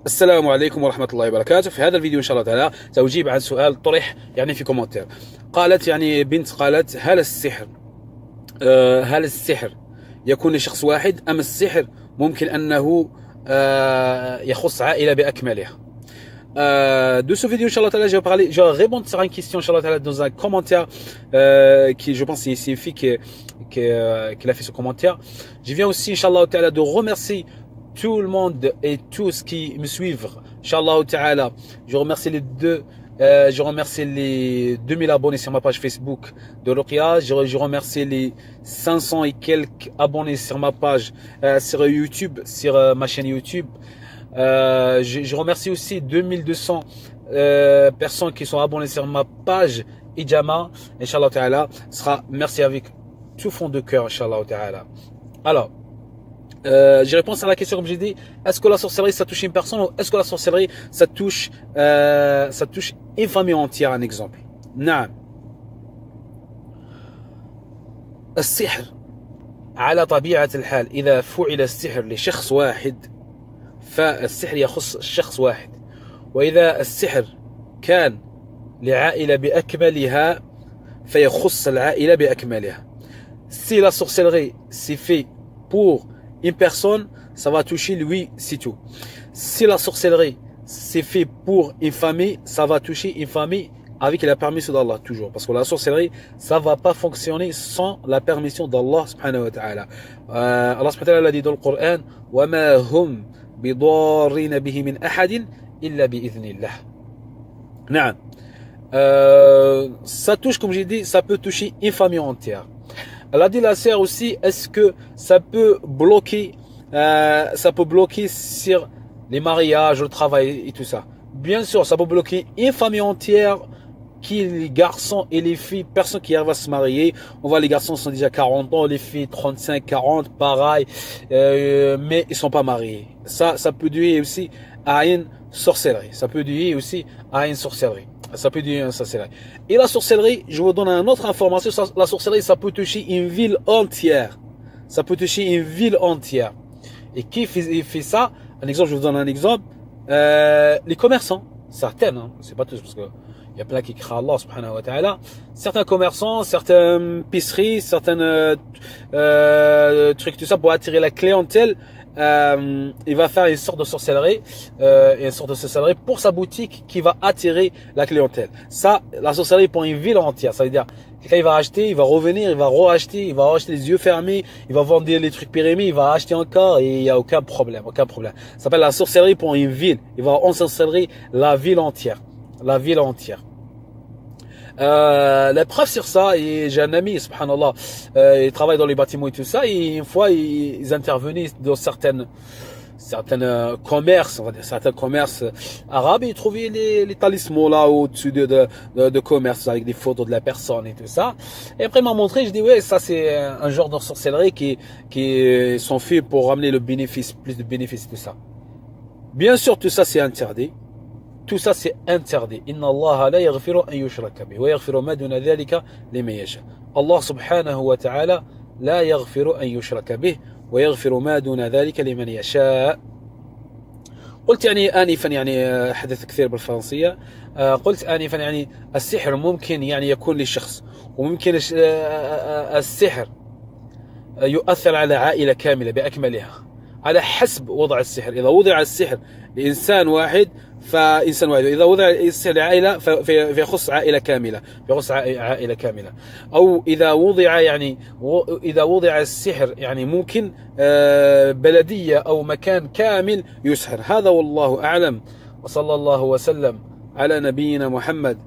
السلام عليكم ورحمة الله وبركاته. في هذا الفيديو إن شاء الله تعالى سأجيب عن سؤال طرح في كومنتير. قالت بنت قالت: هل السحر يكون لشخص واحد أم السحر ممكن أنه يخص عائلة بأكملها؟ De ce vidéo, Inch'Allah Ta'ala, je vais répondre sur une question, Inch'Allah Ta'ala, dans un commentaire qui, je pense, c'est une fille qui a fait ce commentaire. Je viens aussi, Inch'Allah Ta'ala, de remercier tout le monde et tous qui me suivent. Inch'Allah Ta'ala, je remercie je remercie les 2000 abonnés sur ma page Facebook de Ruqya. Je remercie les 500 et quelques abonnés sur ma page sur YouTube, sur ma chaîne YouTube. Je remercie aussi 2200 personnes qui sont abonnées sur ma page Ijama. Inch'Allah Ta'ala, sera merci avec tout fond de cœur, Inch'Allah Ta'ala. Alors, je réponds à la question comme j'ai dit: est-ce que la sorcellerie ça touche une personne ou est-ce que la sorcellerie ça touche une famille entière? Un exemple. نعم. السحر على طبيعة الحال إذا فعل السحر لشخص واحد فالسحر يخص شخص واحد، وإذا السحر كان لعائلة بأكملها فيخص العائلة بأكملها. Si la sorcellerie c'est fait pour une personne, ça va toucher lui, c'est tout. Si la sorcellerie c'est fait pour une famille, ça va toucher une famille avec la permission d'Allah toujours. Parce que la sorcellerie, ça ne va pas fonctionner sans la permission d'Allah subhanahu wa ta'ala. Allah subhanahu wa ta'ala dit dans le Coran: وَمَا هُمْ بِضَارِّينَ بِهِ مِنْ أَحَدٍ إِلَّا بِإِذْنِ اللَّهِ. نعم. Ça touche, comme j'ai dit, ça peut toucher une famille entière. Elle a dit la sœur aussi: est-ce que ça peut bloquer sur les mariages, le travail et tout ça? Bien sûr, ça peut bloquer une famille entière, qui les garçons et les filles, personne qui arrive à se marier. On voit les garçons sont déjà 40 ans, les filles 35, 40, pareil, mais ils sont pas mariés. Ça peut durer aussi à une sorcellerie. Ça peut durer aussi à une sorcellerie. Ça peut durer à une sorcellerie. Et la sorcellerie, je vous donne une autre information: la sorcellerie, ça peut toucher une ville entière. Ça peut toucher une ville entière. Et qui fait ça? Un exemple, je vous donne un exemple. Les commerçants, certaines, hein, c'est pas tous, parce que il y a plein qui crient Allah subhanahu wa ta'ala. Certains commerçants, certaines pisseries, certains trucs, tout ça pour attirer la clientèle. Il va faire une sorte de sorcellerie, pour sa boutique qui va attirer la clientèle. Ça, la sorcellerie pour une ville entière, ça veut dire quelqu'un il va acheter, il va revenir, il va racheter les yeux fermés, il va vendre les trucs périmés, il va acheter encore et il n'y a aucun problème. Ça s'appelle la sorcellerie pour une ville. Il va ensorceler la ville entière. La preuve sur ça, et j'ai un ami, subhanallah, il travaille dans les bâtiments et tout ça, et une fois ils intervenaient dans certaines commerces, on va dire, certains commerces arabes, et ils trouvaient les talismans là au-dessus de commerce avec des photos de la personne et tout ça. Et après il m'a montré, je dis ouais, ça c'est un genre de sorcellerie qui sont faits pour ramener le bénéfice, plus de bénéfices, tout ça. Bien sûr, tout ça c'est interdit. Tout ça c'est interdit. Inna Allah la yaghfiru an yushraka bih wa yaghfiru ma duna dhalika liman yasha. Allah subhanahu wa ta'ala la yaghfiru an yushraka bih wa yaghfiru ma duna dhalika liman yasha. قلت آنفا حدث كثير بالفرنسية. قلت آنفا السحر ممكن يكون لشخص، وممكن السحر يؤثر على عائلة كاملة بأكملها على حسب وضع السحر. إذا وضع السحر لإنسان واحد فإنسان واحد، إذا وضع السحر لعائلة فيخص عائلة كاملة، أو إذا وضع السحر ممكن بلدية أو مكان كامل يسحر. هذا والله أعلم، وصلى الله وسلم على نبينا محمد.